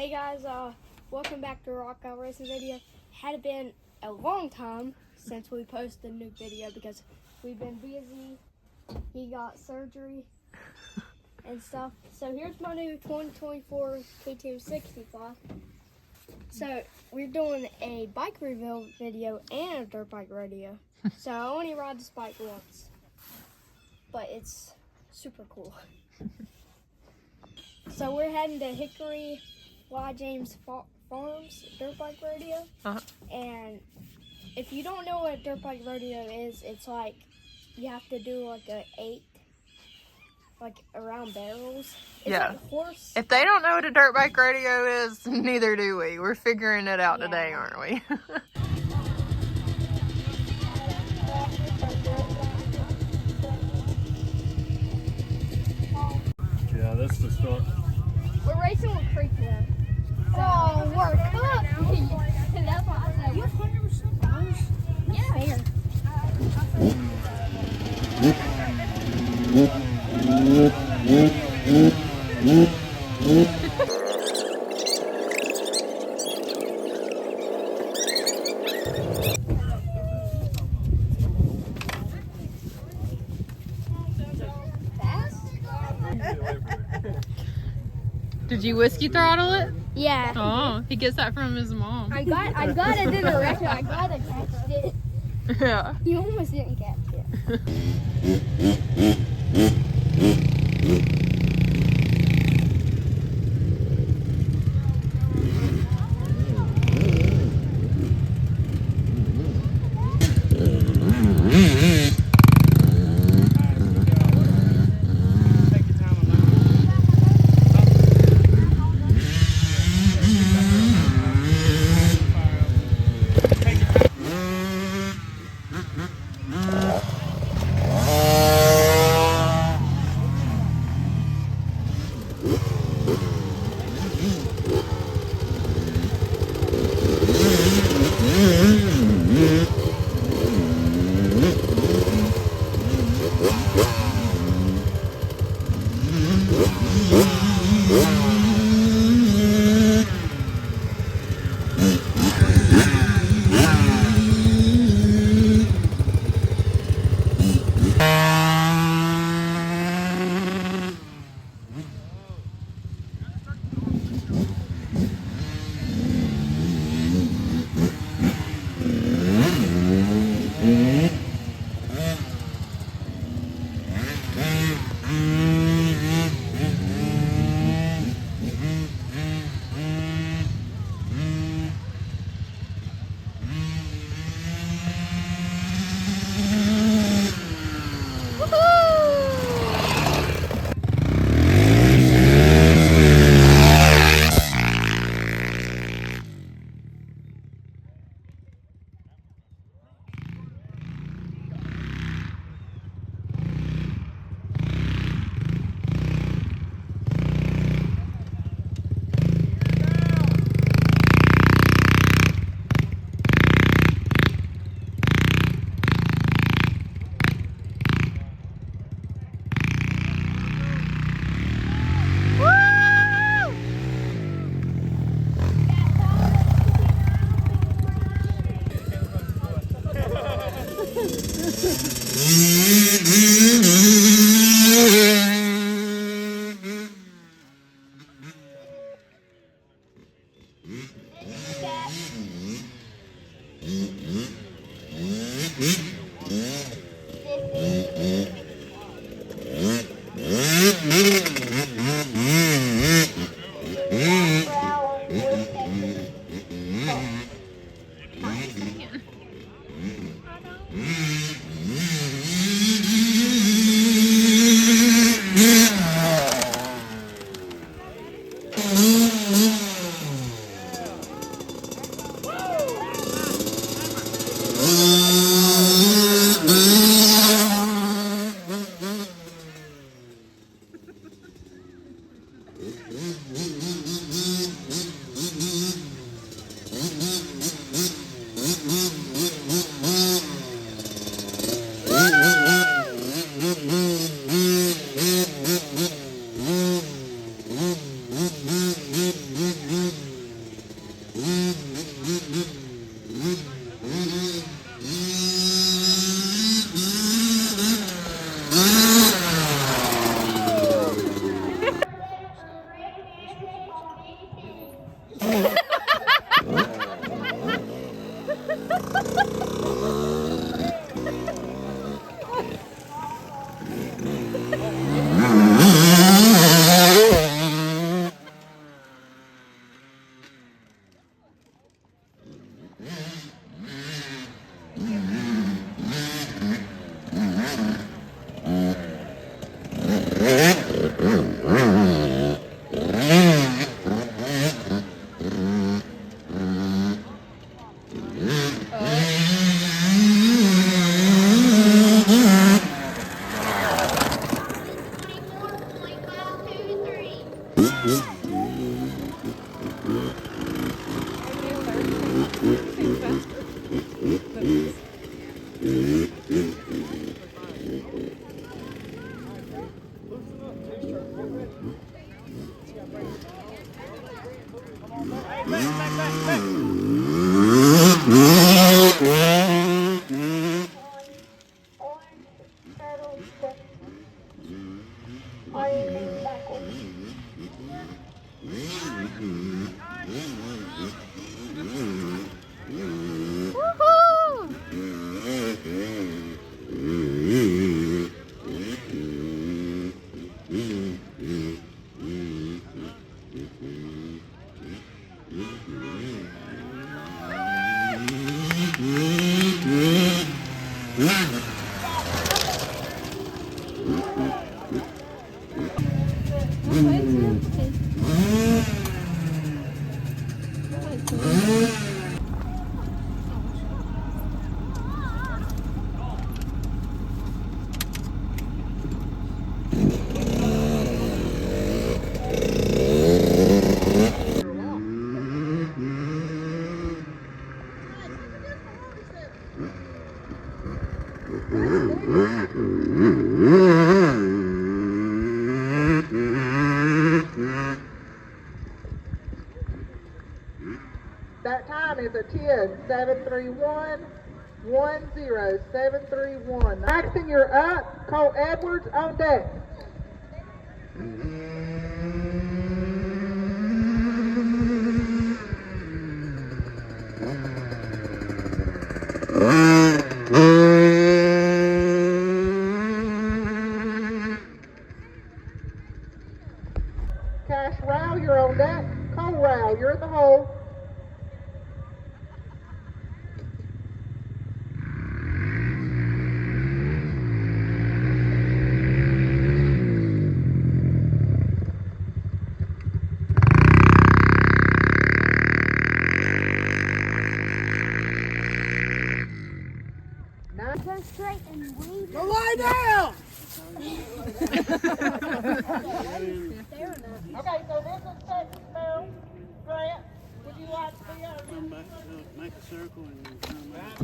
Hey guys, welcome back to Rock Out Racing video. Had been a long time since we posted a new video because we've been busy. He got surgery and stuff. So here's my new 2024 KTM65. So we're doing a bike review video and a dirt bike rodeo. So I only ride this bike once, but it's super cool. So we're heading to Hickory James Farms Dirtbike Rodeo. And if you don't know what Dirtbike Rodeo is, it's like you have to do like a 8 around barrels. It's like horse. If they don't know what a Dirtbike Rodeo is, neither do we. We're figuring it out today, aren't we? Yeah, that's the start. We're racing with Creek now. Oh, we're cooked. That's what I said. You have 100% dollars? Yeah. Fair. Did you whiskey throttle it? Yeah. Oh, he gets that from his mom. I got it in the record. I got to catch it. Yeah. You almost didn't catch it. That time is a 10-731-10731. Maxon, you're up. Cole Edwards on deck. Cash Rao, you're on deck. Cole Rao, you're in the hole. Go straight and wing. Go lie down! Okay, so this is Texas now. Grant, would you like to be on? Come back, make a circle and come back.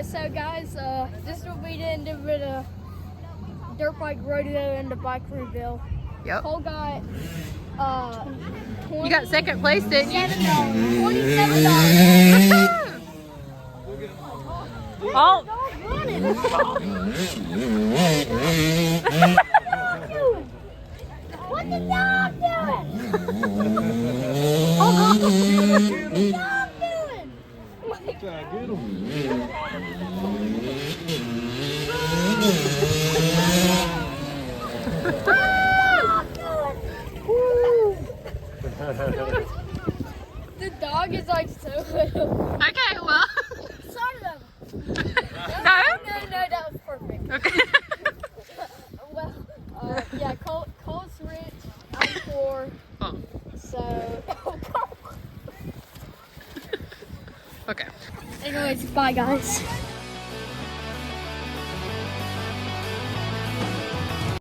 So guys, this will be the end of the Dirtbike Rodeo and the bike reveal. Yep. Cole got You got second place, didn't you? $27. Oh. What the dog doing? Oh, What the dog doing? The dog is like so little. okay, well. Sort of. No? No, that was perfect. Okay. Well, yeah, Cole's rich, I'm poor, Oh. so. Okay. Anyways, bye guys.